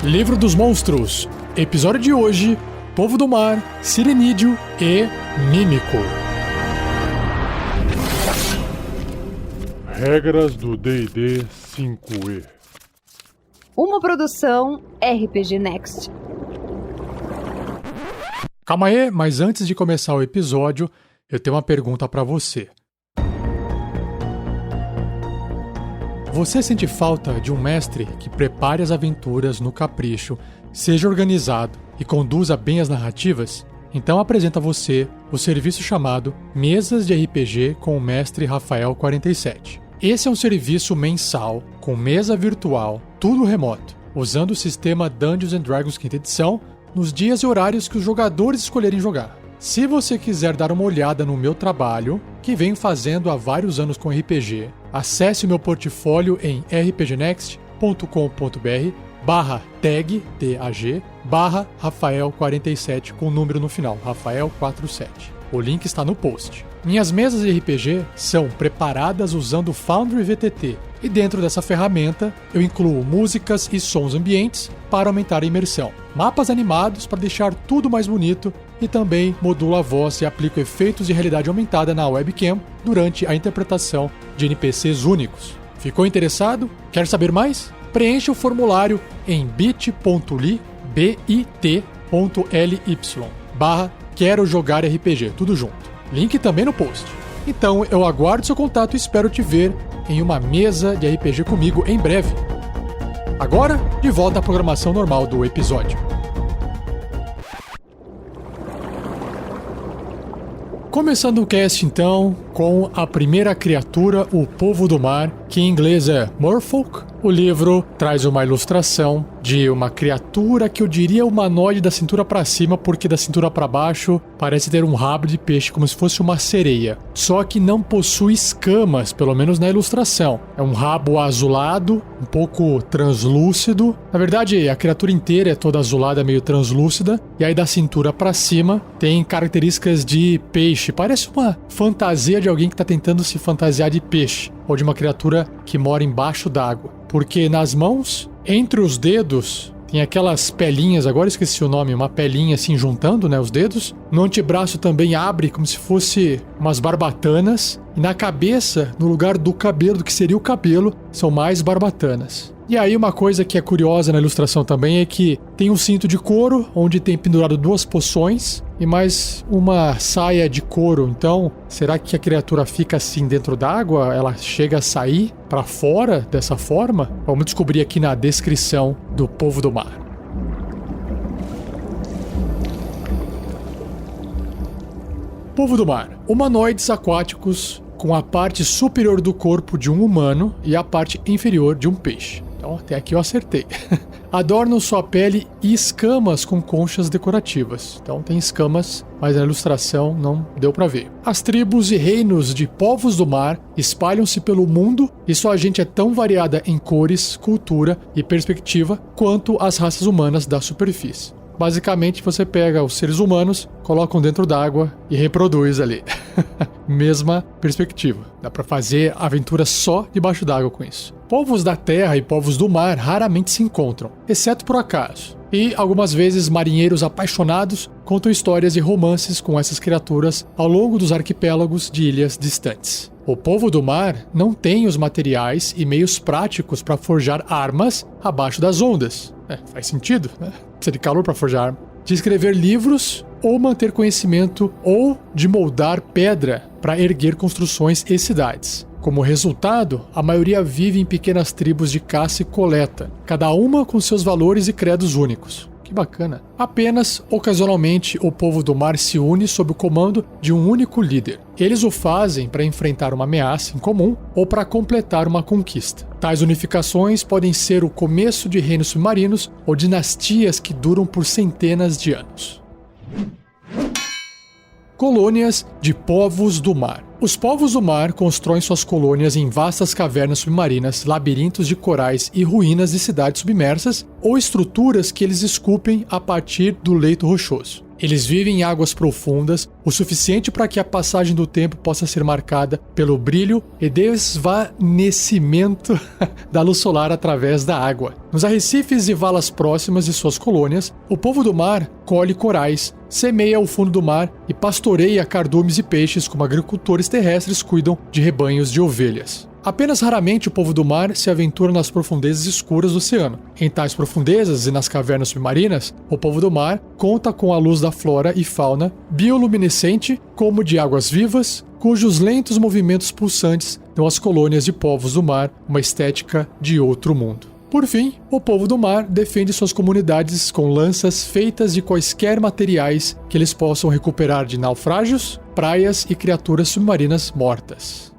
Livro dos Monstros. Episódio de hoje: Povo do Mar, Sirenídeo e Mímico. Regras do D&D 5e. Uma produção RPG Next. Calma aí, mas antes de começar o episódio, eu tenho uma pergunta pra você. Você sente falta de um mestre que prepare as aventuras no capricho, seja organizado e conduza bem as narrativas? Então apresento a você o serviço chamado Mesas de RPG com o Mestre Rafael 47. Esse é um serviço mensal, com mesa virtual, tudo remoto, usando o sistema Dungeons & Dragons 5ª edição, nos dias e horários que os jogadores escolherem jogar. Se você quiser dar uma olhada no meu trabalho, que venho fazendo há vários anos com RPG, acesse o meu portfólio em rpgnext.com.br/tag Rafael47 com número no final, Rafael47. O link está no post. Minhas mesas de RPG são preparadas usando o Foundry VTT, e dentro dessa ferramenta eu incluo músicas e sons ambientes para aumentar a imersão, mapas animados para deixar tudo mais bonito e também modulo a voz e aplico efeitos de realidade aumentada na webcam durante a interpretação de NPCs únicos. Ficou interessado? Quer saber mais? Preencha o formulário em bit.ly/quero jogar RPG, tudo junto. Link também no post. Então eu aguardo seu contato e espero te ver em uma mesa de RPG comigo em breve. Agora, de volta à programação normal do episódio. Começando o cast então com a primeira criatura, o Povo do Mar, que em inglês é Merfolk. O livro traz uma ilustração de uma criatura que eu diria humanoide da cintura para cima, porque da cintura para baixo parece ter um rabo de peixe como se fosse uma sereia. Só que não possui escamas, pelo menos na ilustração. É um rabo azulado, um pouco translúcido. Na verdade, a criatura inteira é toda azulada, meio translúcida. E aí da cintura para cima tem características de peixe. Parece uma fantasia de alguém que está tentando se fantasiar de peixe, ou de uma criatura que mora embaixo d'água. Porque nas mãos, entre os dedos, tem aquelas pelinhas, agora esqueci o nome, uma pelinha assim juntando, né, os dedos. No antebraço também abre como se fosse umas barbatanas. E na cabeça, no lugar do cabelo, do que seria o cabelo, são mais barbatanas. E aí uma coisa que é curiosa na ilustração também é que tem um cinto de couro, onde tem pendurado 2 poções e mais uma saia de couro. Então, será que a criatura fica assim dentro d'água? Ela chega a sair para fora dessa forma? Vamos descobrir aqui na descrição do Povo do Mar. Povo do Mar. Humanoides aquáticos com a parte superior do corpo de um humano e a parte inferior de um peixe. Então, até aqui eu acertei. Adornam sua pele e escamas com conchas decorativas. Então tem escamas, mas na ilustração não deu pra ver. As tribos e reinos de povos do mar espalham-se pelo mundo e sua gente é tão variada em cores, cultura e perspectiva quanto as raças humanas da superfície. Basicamente, você pega os seres humanos, colocam dentro d'água e reproduz ali. Mesma perspectiva. Dá pra fazer aventura só debaixo d'água com isso. Povos da terra e povos do mar raramente se encontram, exceto por acaso. E algumas vezes marinheiros apaixonados contam histórias e romances com essas criaturas ao longo dos arquipélagos de ilhas distantes. O povo do mar não tem os materiais e meios práticos para forjar armas abaixo das ondas. Faz sentido, né? Precisa de calor para forjar arma. De escrever livros ou manter conhecimento ou de moldar pedra para erguer construções e cidades. Como resultado, a maioria vive em pequenas tribos de caça e coleta, cada uma com seus valores e credos únicos. Que bacana. Apenas, ocasionalmente, o povo do mar se une sob o comando de um único líder. Eles o fazem para enfrentar uma ameaça em comum ou para completar uma conquista. Tais unificações podem ser o começo de reinos submarinos ou dinastias que duram por centenas de anos. Colônias de povos do mar. Os povos do mar constroem suas colônias em vastas cavernas submarinas, labirintos de corais e ruínas de cidades submersas ou estruturas que eles esculpem a partir do leito rochoso. Eles vivem em águas profundas, o suficiente para que a passagem do tempo possa ser marcada pelo brilho e desvanecimento da luz solar através da água. Nos arrecifes e valas próximas de suas colônias, o povo do mar colhe corais, semeia o fundo do mar e pastoreia cardumes e peixes como agricultores terrestres cuidam de rebanhos de ovelhas. Apenas raramente o povo do mar se aventura nas profundezas escuras do oceano. Em tais profundezas e nas cavernas submarinas, o povo do mar conta com a luz da flora e fauna bioluminescente, como de águas vivas, cujos lentos movimentos pulsantes dão às colônias de povos do mar uma estética de outro mundo. Por fim, o povo do mar defende suas comunidades com lanças feitas de quaisquer materiais que eles possam recuperar de naufrágios, praias e criaturas submarinas mortas.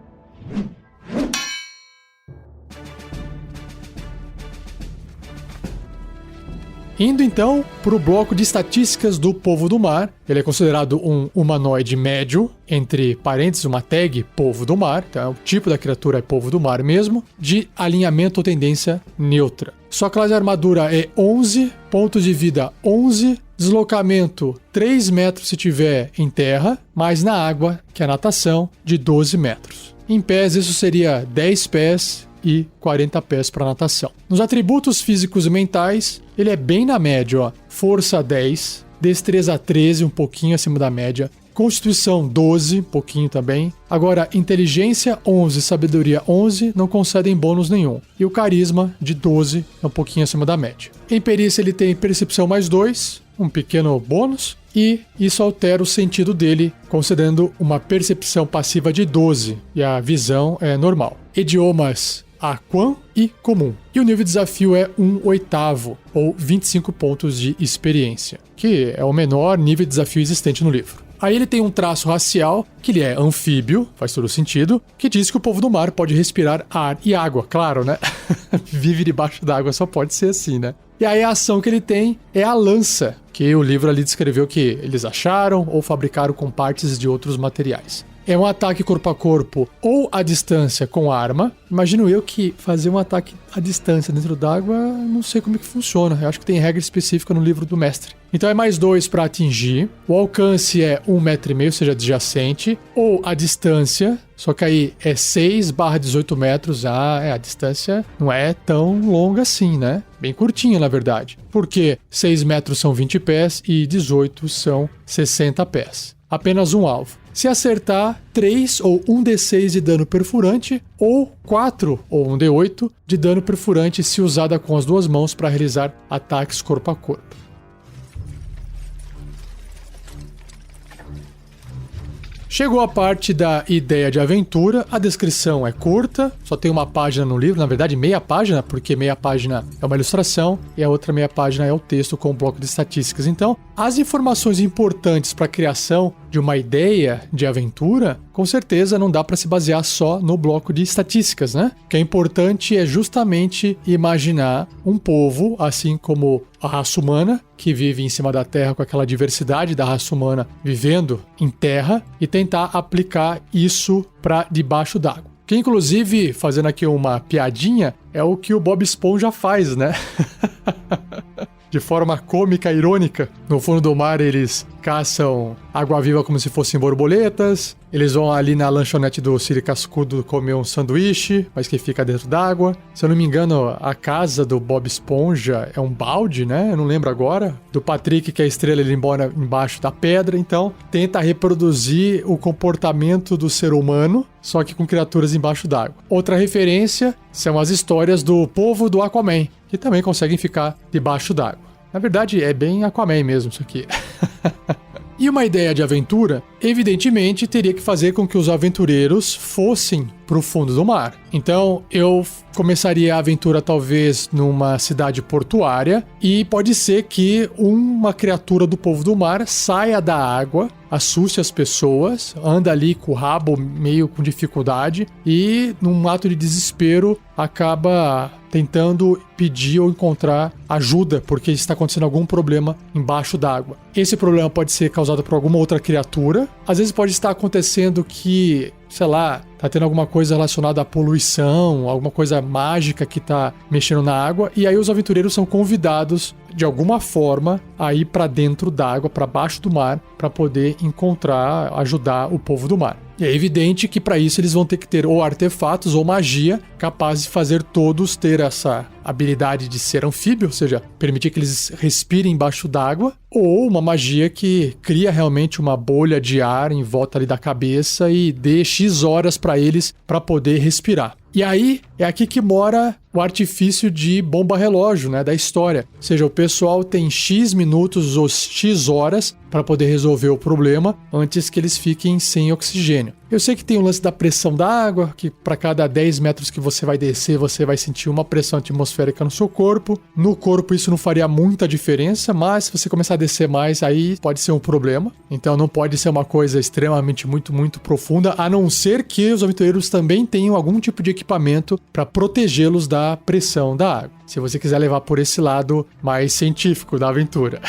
Indo então para o bloco de estatísticas do povo do mar, ele é considerado um humanoide médio, entre parênteses uma tag povo do mar, então o tipo da criatura é povo do mar mesmo, de alinhamento ou tendência neutra. Sua classe de armadura é 11, pontos de vida 11, deslocamento 3 metros se tiver em terra, mais na água, que é a natação, de 12 metros. Em pés isso seria 10 pés e 40 pés para natação. Nos atributos físicos e mentais, ele é bem na média, ó. Força 10, destreza 13, um pouquinho acima da média, constituição 12, pouquinho também. Agora, inteligência 11, sabedoria 11, não concedem bônus nenhum. E o carisma de 12, é um pouquinho acima da média. Em perícia ele tem percepção mais 2, um pequeno bônus, e isso altera o sentido dele, concedendo uma percepção passiva de 12, e a visão é normal. Idiomas Aquan e comum. E o nível de desafio é 1/8, ou 25 pontos de experiência, que é o menor nível de desafio existente no livro. Aí ele tem um traço racial, que ele é anfíbio, faz todo sentido, que diz que o povo do mar pode respirar ar e água, claro, né? Vive debaixo d'água, só pode ser assim, né? E aí a ação que ele tem é a lança, que o livro ali descreveu que eles acharam ou fabricaram com partes de outros materiais. É um ataque corpo a corpo ou à distância com arma. Imagino eu que fazer um ataque à distância dentro d'água, não sei como é que funciona. Eu acho que tem regra específica no livro do mestre. Então é mais 2 para atingir. O alcance é 1,5 metro, ou seja, adjacente. Ou a distância, só que aí é 6/18 metros. A distância não é tão longa assim, né? Bem curtinha, na verdade. Porque 6 metros são 20 pés e 18 são 60 pés. Apenas um alvo. Se acertar, 3 ou 1d6 de dano perfurante, ou 4 ou 1d8 de dano perfurante se usada com as duas mãos para realizar ataques corpo a corpo. Chegou a parte da ideia de aventura, a descrição é curta, só tem uma página no livro, na verdade meia página, porque meia página é uma ilustração e a outra meia página é o texto com o bloco de estatísticas. Então, as informações importantes para a criação de uma ideia de aventura, com certeza não dá para se basear só no bloco de estatísticas, né? O que é importante é justamente imaginar um povo, assim como a raça humana, que vive em cima da Terra com aquela diversidade da raça humana vivendo em terra, e tentar aplicar isso para debaixo d'água. Que inclusive, fazendo aqui uma piadinha, é o que o Bob Esponja faz, né? De forma cômica, irônica. No fundo do mar eles caçam água-viva como se fossem borboletas. Eles vão ali na lanchonete do Siri Cascudo comer um sanduíche, mas que fica dentro d'água. Se eu não me engano, a casa do Bob Esponja é um balde, né? Eu não lembro agora. Do Patrick, que é a estrela, ele mora embaixo da pedra. Então, tenta reproduzir o comportamento do ser humano, só que com criaturas embaixo d'água. Outra referência são as histórias do povo do Aquaman, que também conseguem ficar debaixo d'água. Na verdade, é bem Aquaman mesmo isso aqui. E uma ideia de aventura, evidentemente, teria que fazer com que os aventureiros fossem para o fundo do mar. Então, eu começaria a aventura talvez numa cidade portuária e pode ser que uma criatura do povo do mar saia da água, assuste as pessoas, anda ali com o rabo meio com dificuldade e, num ato de desespero, acaba tentando pedir ou encontrar ajuda porque está acontecendo algum problema embaixo d'água. Esse problema pode ser causado por alguma outra criatura, Às vezes pode estar acontecendo que, sei lá, tá tendo alguma coisa relacionada à poluição, alguma coisa mágica que tá mexendo na água, e aí os aventureiros são convidados de alguma forma a ir para dentro d'água, para baixo do mar, para poder encontrar, ajudar o povo do mar. E é evidente que para isso eles vão ter que ter ou artefatos ou magia capazes de fazer todos ter essa habilidade de ser anfíbio, ou seja, permitir que eles respirem embaixo d'água, ou uma magia que cria realmente uma bolha de ar em volta ali da cabeça e dê X horas para eles para poder respirar. E aí, é aqui que mora o artifício de bomba-relógio, né, da história. Ou seja, o pessoal tem X minutos ou X horas para poder resolver o problema antes que eles fiquem sem oxigênio. Eu sei que tem o lance da pressão da água, que para cada 10 metros que você vai descer, você vai sentir uma pressão atmosférica no seu corpo. No corpo isso não faria muita diferença, mas se você começar a descer mais, aí pode ser um problema. Então não pode ser uma coisa extremamente muito profunda, a não ser que os aventureiros também tenham algum tipo de equipamento para protegê-los da pressão da água. Se você quiser levar por esse lado mais científico da aventura.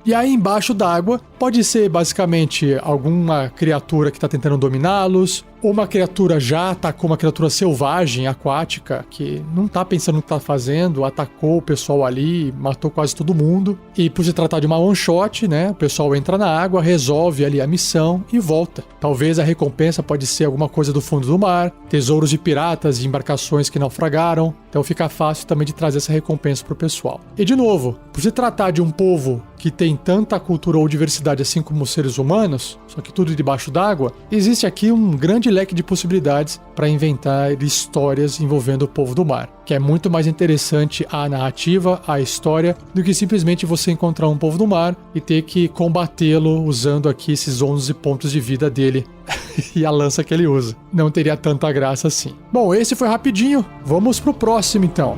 E aí embaixo d'água pode ser basicamente alguma criatura que está tentando dominá-los, ou uma criatura já atacou uma criatura selvagem, aquática, que não está pensando no que está fazendo, atacou o pessoal ali, matou quase todo mundo. E por se tratar de uma one shot, né, o pessoal entra na água, resolve ali a missão e volta. Talvez a recompensa pode ser alguma coisa do fundo do mar, tesouros de piratas e embarcações que naufragaram. Então fica fácil também de trazer essa recompensa para o pessoal. E de novo, por se tratar de um povo que tem tanta cultura ou diversidade assim como os seres humanos, só que tudo debaixo d'água, existe aqui um grande leque de possibilidades para inventar histórias envolvendo o povo do mar, que é muito mais interessante a narrativa, a história, do que simplesmente você encontrar um povo do mar e ter que combatê-lo usando aqui esses 11 pontos de vida dele e a lança que ele usa. Não teria tanta graça assim. Bom, esse foi rapidinho, vamos pro próximo então.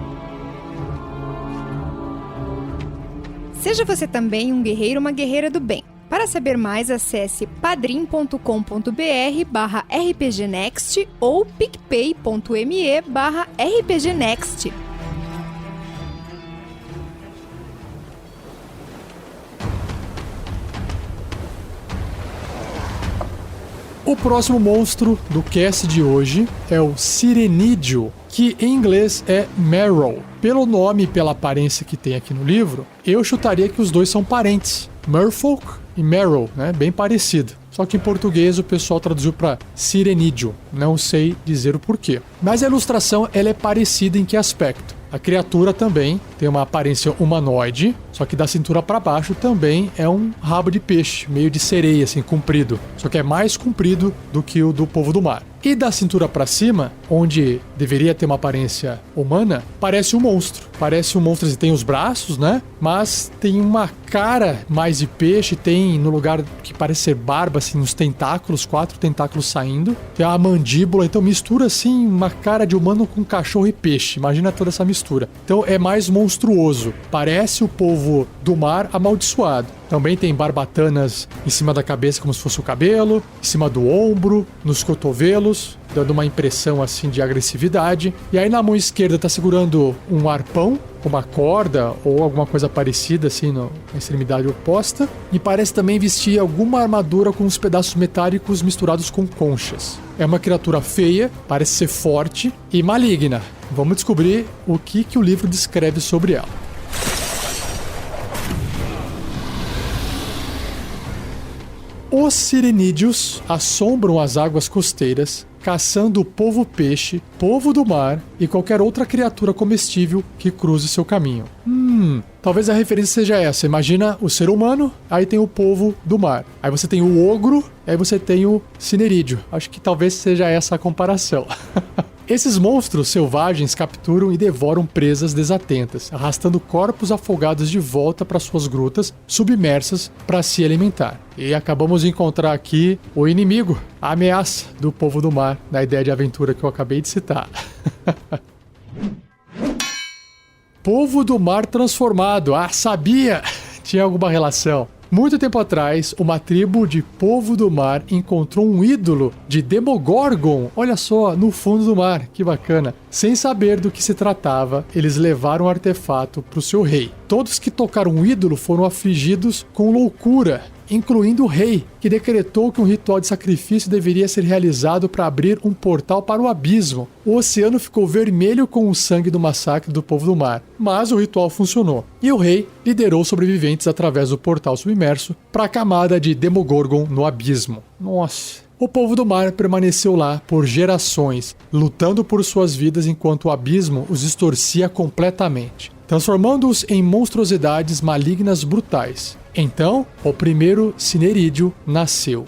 Seja você também um guerreiro ou uma guerreira do bem. Para saber mais, acesse padrim.com.br/rpgnext ou picpay.me/rpgnext. O próximo monstro do cast de hoje é o Sirenídeo, que em inglês é Merrow. Pelo nome e pela aparência que tem aqui no livro, eu chutaria que os dois são parentes. Merfolk e Merrow, né? Bem parecido. Só que em português o pessoal traduziu para Sirenídeo. Não sei dizer o porquê. Mas a ilustração ela é parecida em que aspecto? A criatura também tem uma aparência humanoide, só que da cintura para baixo também é um rabo de peixe, meio de sereia, assim, comprido. Só que é mais comprido do que o do povo do mar. E da cintura para cima, onde deveria ter uma aparência humana, parece um monstro. Parece um monstro, assim, tem os braços, né? Mas tem uma cara mais de peixe, tem no lugar que parece ser barba, assim, uns tentáculos, 4 tentáculos saindo. Tem uma mandíbula, então mistura, assim, uma cara de humano com cachorro e peixe. Imagina toda essa mistura. Então é mais monstruoso. Parece o povo do mar amaldiçoado. Também tem barbatanas em cima da cabeça como se fosse o cabelo, em cima do ombro, nos cotovelos, dando uma impressão assim de agressividade. E aí na mão esquerda tá segurando um arpão, uma corda ou alguma coisa parecida assim na extremidade oposta. E parece também vestir alguma armadura com uns pedaços metálicos misturados com conchas. É uma criatura feia, parece ser forte e maligna. Vamos descobrir o que o livro descreve sobre ela. Os sirenídeos assombram as águas costeiras, caçando o povo-peixe, povo do mar e qualquer outra criatura comestível que cruze seu caminho. Talvez a referência seja essa. Imagina o ser humano, aí tem o povo do mar. Aí você tem o ogro, aí você tem o sinerídeo. Acho que talvez seja essa a comparação. Esses monstros selvagens capturam e devoram presas desatentas, arrastando corpos afogados de volta para suas grutas, submersas para se alimentar. E acabamos de encontrar aqui o inimigo, a ameaça do povo do mar, na ideia de aventura que eu acabei de citar. Povo do mar transformado. Ah, sabia! Tinha alguma relação. Muito tempo atrás, uma tribo de povo do mar encontrou um ídolo de Demogorgon, olha só, no fundo do mar, que bacana. Sem saber do que se tratava, eles levaram o artefato para o seu rei. Todos que tocaram o ídolo foram afligidos com loucura incluindo o rei, que decretou que um ritual de sacrifício deveria ser realizado para abrir um portal para o abismo. O oceano ficou vermelho com o sangue do massacre do povo do mar, mas o ritual funcionou. E o rei liderou os sobreviventes através do portal submerso para a camada de Demogorgon no abismo. Nossa! O povo do mar permaneceu lá por gerações, lutando por suas vidas enquanto o abismo os distorcia completamente, transformando-os em monstruosidades malignas brutais. Então, o primeiro cinerídeo nasceu.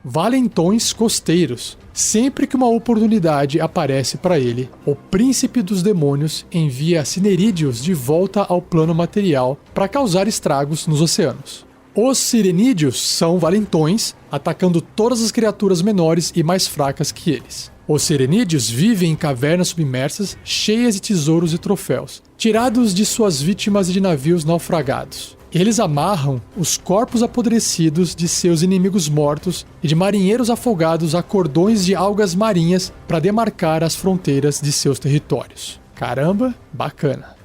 Valentões costeiros. Sempre que uma oportunidade aparece para ele, o príncipe dos demônios envia cinerídeos de volta ao plano material para causar estragos nos oceanos. Os sirenídeos são valentões, atacando todas as criaturas menores e mais fracas que eles. Os sirenídeos vivem em cavernas submersas cheias de tesouros e troféus, tirados de suas vítimas e de navios naufragados. Eles amarram os corpos apodrecidos de seus inimigos mortos e de marinheiros afogados a cordões de algas marinhas para demarcar as fronteiras de seus territórios. Caramba, bacana.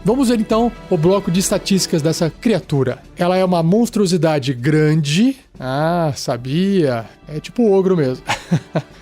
Vamos ver então o bloco de estatísticas dessa criatura. Ela é uma monstruosidade grande. Ah, sabia. É tipo o ogro mesmo.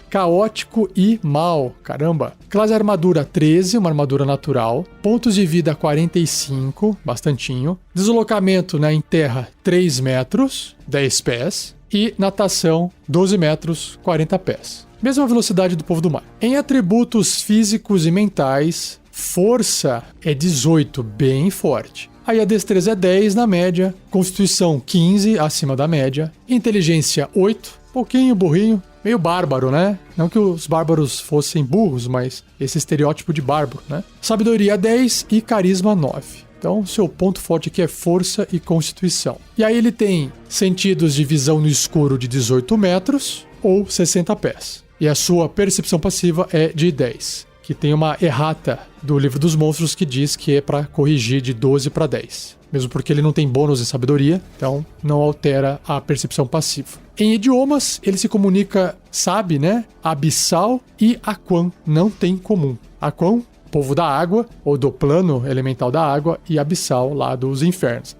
Caótico e mal. Caramba. Classe armadura 13, uma armadura natural. Pontos de vida 45, bastantinho. Deslocamento em terra 3 metros, 10 pés. E natação 12 metros, 40 pés. Mesma velocidade do povo do mar. Em atributos físicos e mentais, força é 18, bem forte. Aí a destreza é 10 na média, constituição 15 acima da média, inteligência 8, pouquinho burrinho, meio bárbaro, né? Não que os bárbaros fossem burros, mas esse estereótipo de bárbaro, né? Sabedoria 10 e carisma 9. Então, seu ponto forte aqui é força e constituição. E aí ele tem sentidos de visão no escuro de 18 metros ou 60 pés. E a sua percepção passiva é de 10. Que tem uma errata do livro dos monstros que diz que é para corrigir de 12 para 10. Mesmo porque ele não tem bônus em sabedoria, então não altera a percepção passiva. Em idiomas, ele se comunica, sabe, né? Abissal e Aquan, não tem comum. Aquan, povo da água, ou do plano elemental da água, e Abissal, lá dos infernos.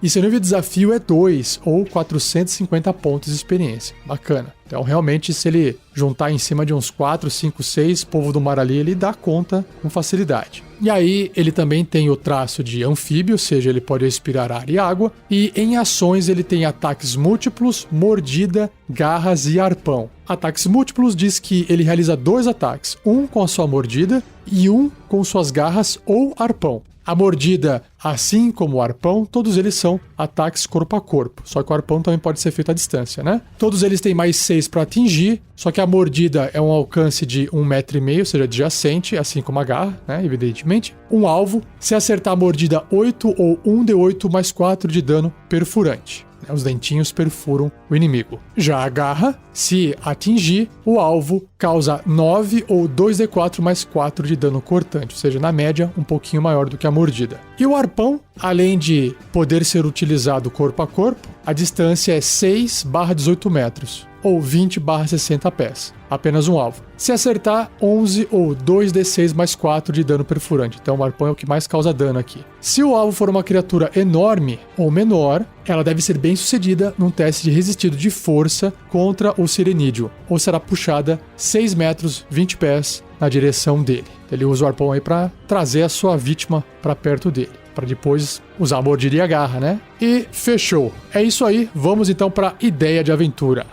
E seu nível de desafio é 2 ou 450 pontos de experiência. Bacana. Então, realmente, se ele juntar em cima de uns 4, 5, 6 povo do mar ali, ele dá conta com facilidade. E aí, ele também tem o traço de anfíbio, ou seja, ele pode respirar ar e água. E em ações, ele tem ataques múltiplos, mordida, garras e arpão. Ataques múltiplos diz que ele realiza 2 ataques, um com a sua mordida e um com suas garras ou arpão. A mordida, assim como o arpão, todos eles são ataques corpo a corpo. Só que o arpão também pode ser feito à distância, né? Todos eles têm mais 6 para atingir, só que a mordida é um alcance de 1,5 metro, ou seja, adjacente, assim como a garra, né? Evidentemente. Um alvo, se acertar a mordida 8 ou 1d8 mais 4 de dano perfurante. Os dentinhos perfuram o inimigo. Já a garra, se atingir, o alvo causa 9 ou 2d4 mais 4 de dano cortante, ou seja, na média, um pouquinho maior do que a mordida. E o arpão, além de poder ser utilizado corpo a corpo, a distância é 6/18 metros, ou 20/60 pés. Apenas um alvo. Se acertar, 11 ou 2d6 mais 4 de dano perfurante. Então o arpão é o que mais causa dano aqui. Se o alvo for uma criatura enorme ou menor, ela deve ser bem sucedida num teste de resistido de força contra o sirenídeo, ou será puxada 6 metros, 20 pés na direção dele. Ele usa o arpão aí para trazer a sua vítima para perto dele, para depois usar a mordida e a garra, né? E fechou. É isso aí, vamos então para a ideia de aventura.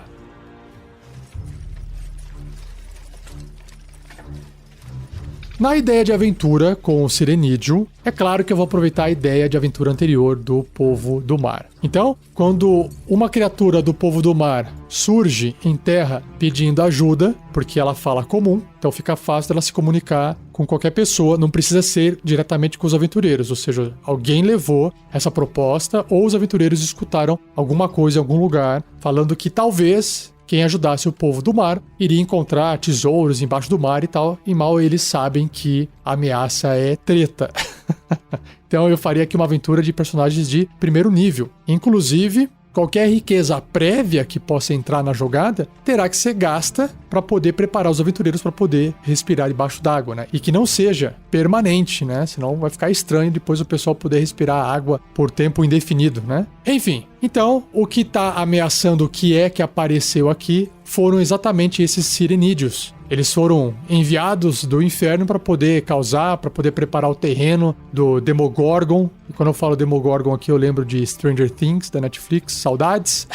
Na ideia de aventura com o Sirenídeo, é claro que eu vou aproveitar a ideia de aventura anterior do povo do mar. Então, quando uma criatura do povo do mar surge em terra pedindo ajuda, porque ela fala comum, então fica fácil dela se comunicar com qualquer pessoa, não precisa ser diretamente com os aventureiros, ou seja, alguém levou essa proposta ou os aventureiros escutaram alguma coisa em algum lugar falando que talvez quem ajudasse o povo do mar iria encontrar tesouros embaixo do mar e tal, e mal eles sabem que a ameaça é treta. Então eu faria aqui uma aventura de personagens de primeiro nível. Inclusive, qualquer riqueza prévia que possa entrar na jogada terá que ser gasta para poder preparar os aventureiros para poder respirar debaixo d'água, né? E que não seja permanente, né? Senão vai ficar estranho depois o pessoal poder respirar água por tempo indefinido, né? Enfim, então o que está ameaçando o que é que apareceu aqui foram exatamente esses sirenídeos. Eles foram enviados do inferno para poder causar, para poder preparar o terreno do Demogorgon. E quando eu falo Demogorgon aqui, eu lembro de Stranger Things, da Netflix. Saudades.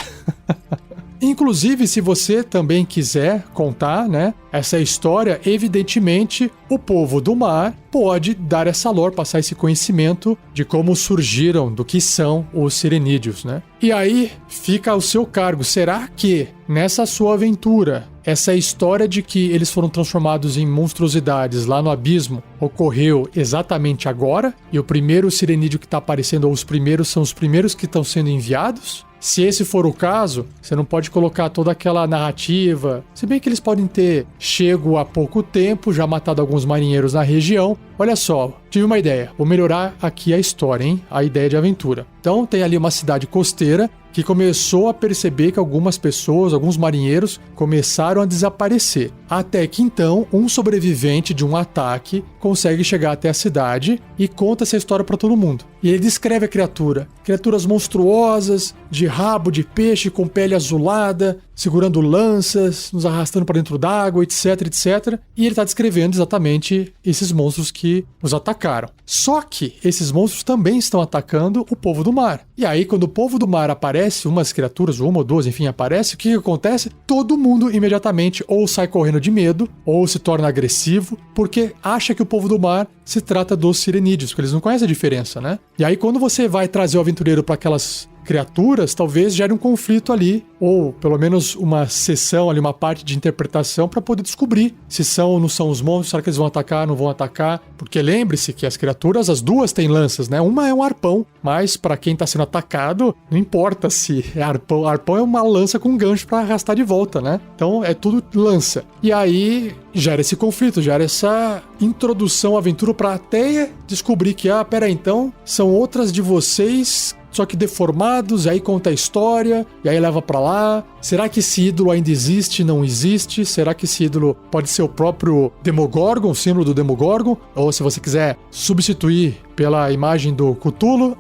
Inclusive, se você também quiser contar, né, essa história, evidentemente, o povo do mar pode dar essa lore, passar esse conhecimento de como surgiram, do que são os sirenídeos, né? E aí fica ao seu cargo. Será que nessa sua aventura, essa história de que eles foram transformados em monstruosidades lá no abismo ocorreu exatamente agora? E o primeiro sirenídeo que está aparecendo, ou os primeiros, são os primeiros que estão sendo enviados? Se esse for o caso, você não pode colocar toda aquela narrativa, se bem que eles podem ter chego há pouco tempo, já matado alguns marinheiros na região. Olha só, tive uma ideia, vou melhorar aqui a história, hein? A ideia de aventura. Então tem ali uma cidade costeira que começou a perceber que algumas pessoas, alguns marinheiros, começaram a desaparecer. Até que então, um sobrevivente de um ataque consegue chegar até a cidade e conta essa história para todo mundo. E ele descreve a criatura. Criaturas monstruosas, de rabo de peixe com pele azulada, segurando lanças, nos arrastando para dentro d'água, etc, etc. E ele está descrevendo exatamente esses monstros que os atacaram. Só que esses monstros também estão atacando o povo do mar. E aí, quando o povo do mar aparece, umas criaturas, uma ou duas, enfim, aparece, o que acontece? Todo mundo imediatamente ou sai correndo de medo, ou se torna agressivo, porque acha que o povo do mar se trata dos sirenídeos, porque eles não conhecem a diferença, né? E aí, quando você vai trazer o aventureiro para aquelas criaturas, talvez gere um conflito ali, ou pelo menos uma sessão ali, uma parte de interpretação para poder descobrir se são ou não são os monstros, será que eles vão atacar, não vão atacar, porque lembre-se que as criaturas, as duas têm lanças, né? Uma é um arpão, mas para quem tá sendo atacado, não importa se é arpão, arpão é uma lança com um gancho para arrastar de volta, né? Então é tudo lança. E aí gera esse conflito, gera essa introdução à aventura para até descobrir que, pera aí, então, são outras de vocês, só que deformados, e aí conta a história, e aí leva pra lá. Será que esse ídolo ainda existe, não existe? Será que esse ídolo pode ser o próprio Demogorgon, o símbolo do Demogorgon? Ou se você quiser substituir pela imagem do Cthulhu,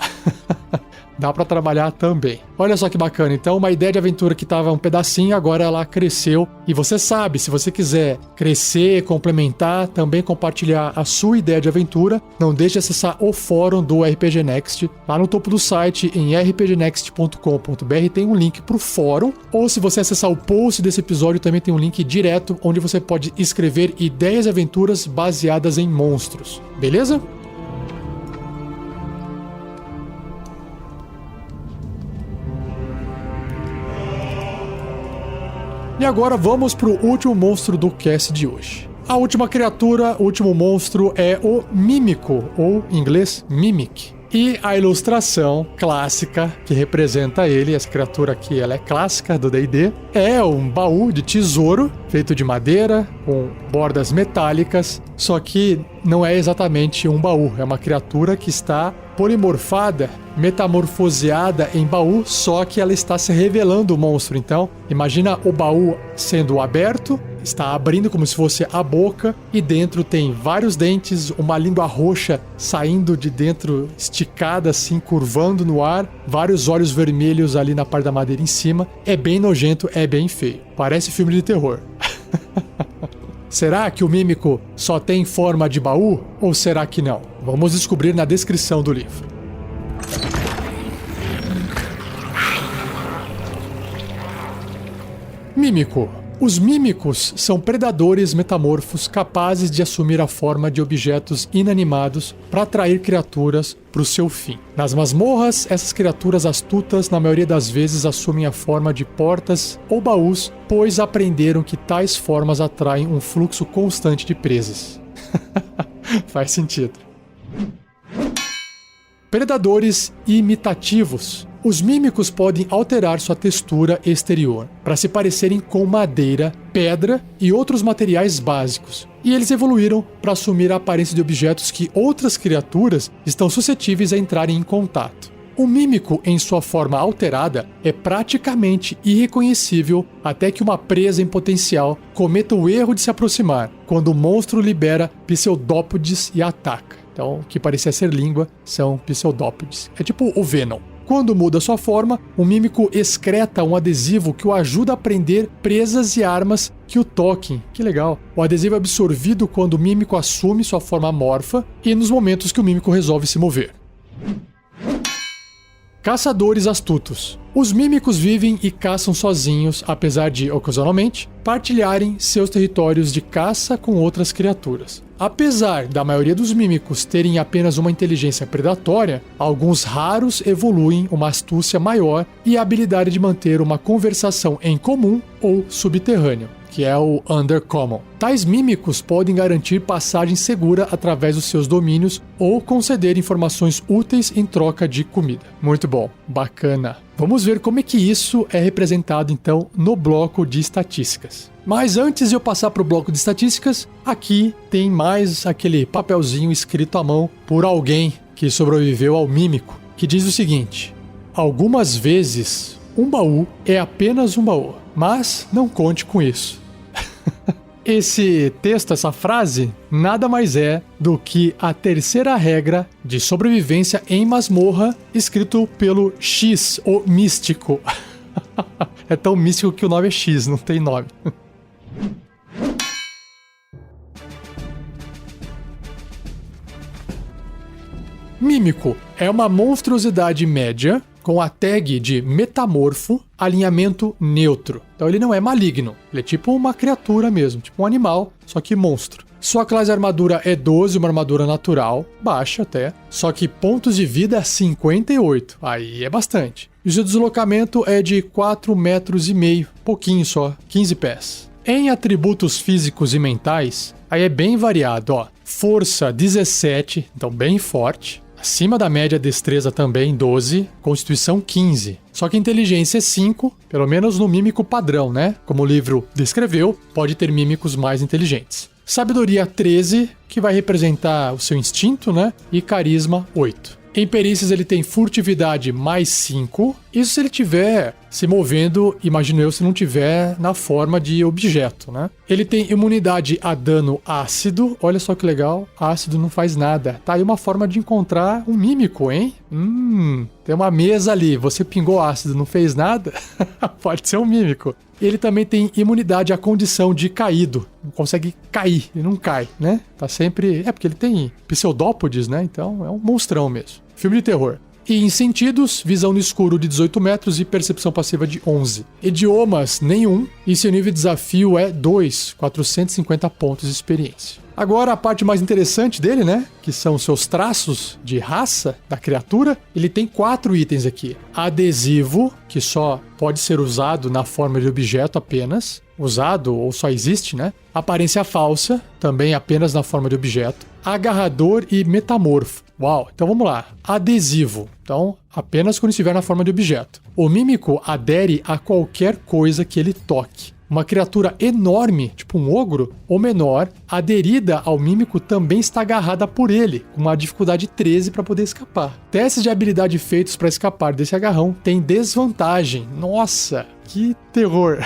dá pra trabalhar também. Olha só que bacana, então uma ideia de aventura que tava um pedacinho, agora ela cresceu. E você sabe, se você quiser crescer, complementar, também compartilhar a sua ideia de aventura, não deixe de acessar o fórum do RPG Next. Lá no topo do site, em rpgnext.com.br, tem um link pro fórum. Ou se você acessar o post desse episódio, também tem um link direto, onde você pode escrever ideias e aventuras baseadas em monstros. Beleza? E agora vamos pro último monstro do cast de hoje. A última criatura, o último monstro é o Mímico, ou em inglês, Mimic. E a ilustração clássica que representa ele, essa criatura aqui, ela é clássica do D&D, é um baú de tesouro feito de madeira, com bordas metálicas, só que não é exatamente um baú, é uma criatura que está polimorfada, metamorfoseada em baú, só que ela está se revelando o monstro. Então, imagina o baú sendo aberto, está abrindo como se fosse a boca, e dentro tem vários dentes, uma língua roxa saindo de dentro, esticada assim, curvando no ar, vários olhos vermelhos ali na parte da madeira em cima. É bem nojento, é bem feio. Parece filme de terror. Será que o Mímico só tem forma de baú? Ou será que não? Vamos descobrir na descrição do livro. Mímico. Os mímicos são predadores metamorfos capazes de assumir a forma de objetos inanimados para atrair criaturas para o seu fim. Nas masmorras, essas criaturas astutas na maioria das vezes assumem a forma de portas ou baús, pois aprenderam que tais formas atraem um fluxo constante de presas. Faz sentido. Predadores imitativos. Os mímicos podem alterar sua textura exterior para se parecerem com madeira, pedra e outros materiais básicos. E eles evoluíram para assumir a aparência de objetos que outras criaturas estão suscetíveis a entrarem em contato. O mímico, em sua forma alterada, é praticamente irreconhecível até que uma presa em potencial cometa o erro de se aproximar, quando o monstro libera pseudópodes e ataca. Então, o que parecia ser língua são pseudópodes. É tipo o Venom. Quando muda sua forma, o mímico excreta um adesivo que o ajuda a prender presas e armas que o toquem. Que legal. O adesivo é absorvido quando o mímico assume sua forma amorfa e nos momentos que o mímico resolve se mover. Caçadores astutos. Os mímicos vivem e caçam sozinhos, apesar de, ocasionalmente, partilharem seus territórios de caça com outras criaturas. Apesar da maioria dos mímicos terem apenas uma inteligência predatória, alguns raros evoluem uma astúcia maior e a habilidade de manter uma conversação em comum ou subterrâneo, que é o Undercommon. Tais mímicos podem garantir passagem segura através dos seus domínios ou conceder informações úteis em troca de comida. Muito bom, bacana. Vamos ver como é que isso é representado então no bloco de estatísticas. Mas antes de eu passar para o bloco de estatísticas, aqui tem mais aquele papelzinho escrito à mão por alguém que sobreviveu ao mímico, que diz o seguinte: algumas vezes um baú é apenas um baú, mas não conte com isso. Esse texto, essa frase, nada mais é do que a terceira regra de sobrevivência em masmorra, escrito pelo X, o místico. É tão místico que o nome é X, não tem nome. Mímico é uma monstruosidade média com a tag de metamorfo, alinhamento neutro. Então ele não é maligno, ele é tipo uma criatura mesmo, tipo um animal, só que monstro. Sua classe de armadura é 12, uma armadura natural, baixa até, só que pontos de vida 58, aí é bastante. E o seu deslocamento é de 4,5 metros, pouquinho só, 15 pés. Em atributos físicos e mentais, aí é bem variado, ó. Força 17, então bem forte. Acima da média, destreza também 12, constituição 15. Só que inteligência é 5, pelo menos no mímico padrão, né? Como o livro descreveu, pode ter mímicos mais inteligentes. Sabedoria 13, que vai representar o seu instinto, né? E carisma 8. Em perícias ele tem furtividade mais 5. Isso se ele estiver se movendo, imagino eu, se não tiver na forma de objeto, né? Ele tem imunidade a dano ácido. Olha só que legal. Ácido não faz nada. Tá aí uma forma de encontrar um mímico, hein? Tem uma mesa ali. Você pingou ácido, não fez nada? Pode ser um mímico. Ele também tem imunidade à condição de caído. Não consegue cair, ele não cai, né? Tá sempre... É porque ele tem pseudópodes, né? Então é um monstrão mesmo. Filme de terror. E em sentidos, visão no escuro de 18 metros e percepção passiva de 11. Idiomas, nenhum. E seu nível de desafio é 2, 450 pontos de experiência. Agora a parte mais interessante dele, né? Que são seus traços de raça da criatura. Ele tem 4 itens aqui. Adesivo, que só pode ser usado na forma de objeto apenas. Usado ou só existe, né? Aparência falsa, também apenas na forma de objeto. Agarrador e metamorfo. Uau, então vamos lá. Adesivo, então apenas quando estiver na forma de objeto. O mímico adere a qualquer coisa que ele toque. Uma criatura enorme, tipo um ogro, ou menor, aderida ao mímico também está agarrada por ele, com uma dificuldade 13 para poder escapar. Testes de habilidade feitos para escapar desse agarrão têm desvantagem. Nossa, que terror!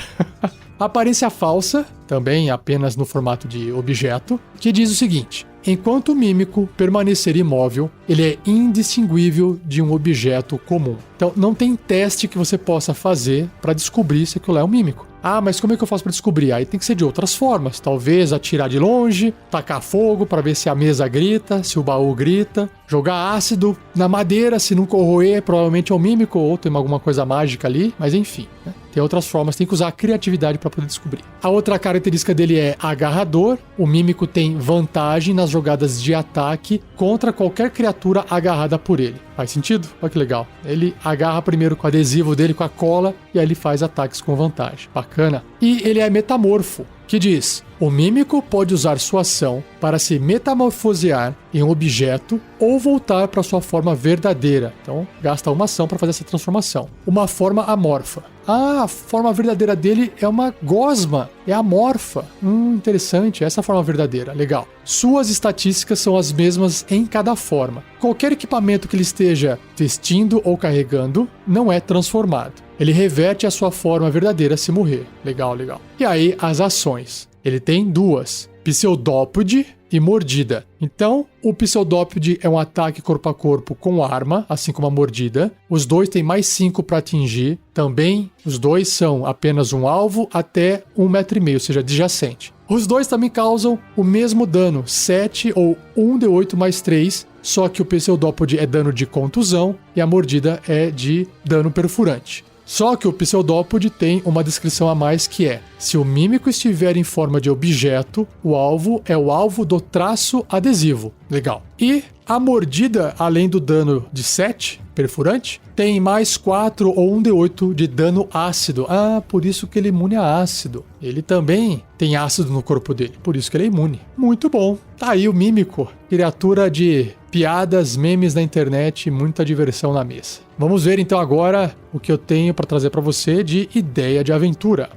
Aparência falsa, também apenas no formato de objeto, que diz o seguinte: enquanto o mímico permanecer imóvel, ele é indistinguível de um objeto comum. Então não tem teste que você possa fazer para descobrir se aquilo é um mímico. Ah, mas como é que eu faço para descobrir? Aí tem que ser de outras formas. Talvez atirar de longe, tacar fogo para ver se a mesa grita, se o baú grita, jogar ácido na madeira, se não corroer, provavelmente é um mímico ou tem alguma coisa mágica ali, mas enfim, né? Tem outras formas, tem que usar a criatividade para poder descobrir. A outra característica dele é agarrador. O mímico tem vantagem nas jogadas de ataque contra qualquer criatura agarrada por ele. Faz sentido? Olha que legal. Ele agarra primeiro com o adesivo dele, com a cola, e aí ele faz ataques com vantagem. Bacana. E ele é metamorfo, que diz: O mímico pode usar sua ação para se metamorfosear em um objeto ou voltar para sua forma verdadeira. Então, gasta uma ação para fazer essa transformação. Uma forma amorfa. Ah, a forma verdadeira dele é uma gosma, é amorfa. Interessante, essa é a forma verdadeira, legal. Suas estatísticas são as mesmas em cada forma. Qualquer equipamento que ele esteja vestindo ou carregando não é transformado. Ele reverte a sua forma verdadeira se morrer. Legal, legal. E aí, as ações. Ele tem duas: Pseudópode e Mordida. Então, o Pseudópode é um ataque corpo a corpo com arma, assim como a Mordida. Os dois têm mais 5 para atingir. Também, os dois são apenas um alvo até 1,5 metro, ou seja, adjacente. Os dois também causam o mesmo dano, 7 ou 1d8 mais 3, só que o Pseudópode é dano de contusão e a Mordida é de dano perfurante. Só que o Pseudópode tem uma descrição a mais que é: se o mímico estiver em forma de objeto, o alvo é o alvo do traço adesivo. Legal. E a Mordida, além do dano de 7, perfurante, tem mais 4 ou 1d8 de dano ácido. Ah, por isso que ele é imune a ácido. Ele também tem ácido no corpo dele, por isso que ele é imune. Muito bom. Tá aí o mímico, criatura de piadas, memes na internet e muita diversão na mesa. Vamos ver então agora o que eu tenho para trazer para você de ideia de aventura.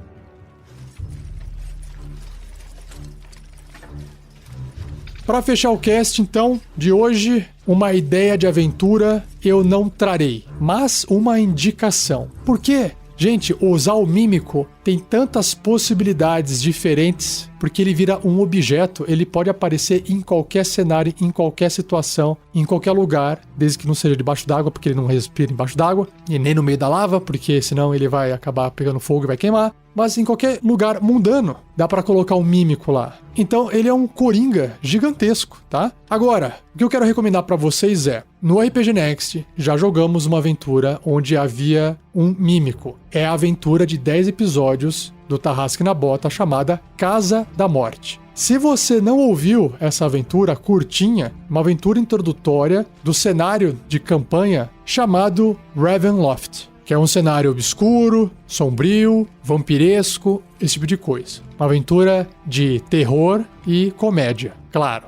Para fechar o cast, então, de hoje, uma ideia de aventura eu não trarei, mas uma indicação. Por quê? Gente, usar o mímico tem tantas possibilidades diferentes, porque ele vira um objeto, ele pode aparecer em qualquer cenário, em qualquer situação, em qualquer lugar, desde que não seja debaixo d'água, porque ele não respira embaixo d'água, e nem no meio da lava, porque senão ele vai acabar pegando fogo e vai queimar. Mas em qualquer lugar mundano, dá pra colocar um mímico lá. Então ele é um coringa gigantesco, tá? Agora, o que eu quero recomendar pra vocês é, no RPG Next, já jogamos uma aventura onde havia um mímico. É a aventura de 10 episódios do Tarrasque na Bota, chamada Casa da Morte. Se você não ouviu essa aventura curtinha, uma aventura introdutória do cenário de campanha chamado Ravenloft, que é um cenário obscuro, sombrio, vampiresco, esse tipo de coisa. Uma aventura de terror e comédia, claro.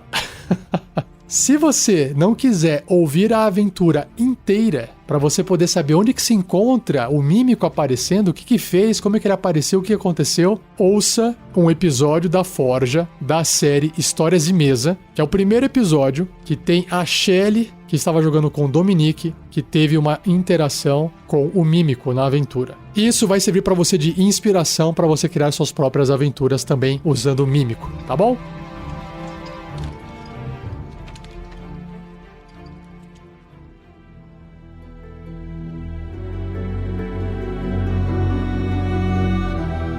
Se você não quiser ouvir a aventura inteira, para você poder saber onde que se encontra o mímico aparecendo, o que que fez, como é que ele apareceu, o que aconteceu, ouça um episódio da Forja, da série Histórias de Mesa, que é o primeiro episódio que tem a Shelly, que estava jogando com o Dominique, que teve uma interação com o mímico na aventura. Isso vai servir para você de inspiração para você criar suas próprias aventuras também usando o mímico, tá bom?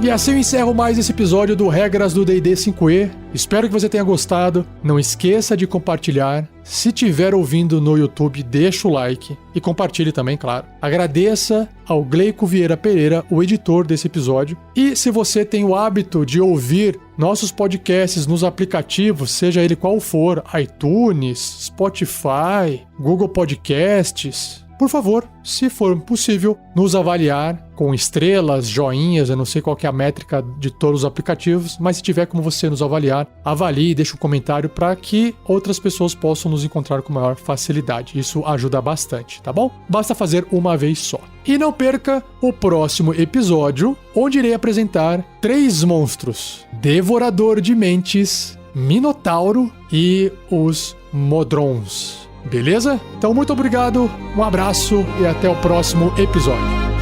E assim eu encerro mais esse episódio do Regras do D&D 5e. Espero que você tenha gostado. Não esqueça de compartilhar. Se estiver ouvindo no YouTube, deixa o like e compartilhe também, claro. Agradeça ao Gleico Vieira Pereira, o editor desse episódio. E se você tem o hábito de ouvir nossos podcasts nos aplicativos, seja ele qual for, iTunes, Spotify, Google Podcasts, por favor, se for possível, nos avaliar com estrelas, joinhas, eu não sei qual que é a métrica de todos os aplicativos, mas se tiver como você nos avaliar, avalie e deixe um comentário para que outras pessoas possam nos encontrar com maior facilidade. Isso ajuda bastante, tá bom? Basta fazer uma vez só. E não perca o próximo episódio, onde irei apresentar 3 monstros: Devorador de Mentes, Minotauro e os Modrons. Beleza? Então muito obrigado, um abraço e até o próximo episódio.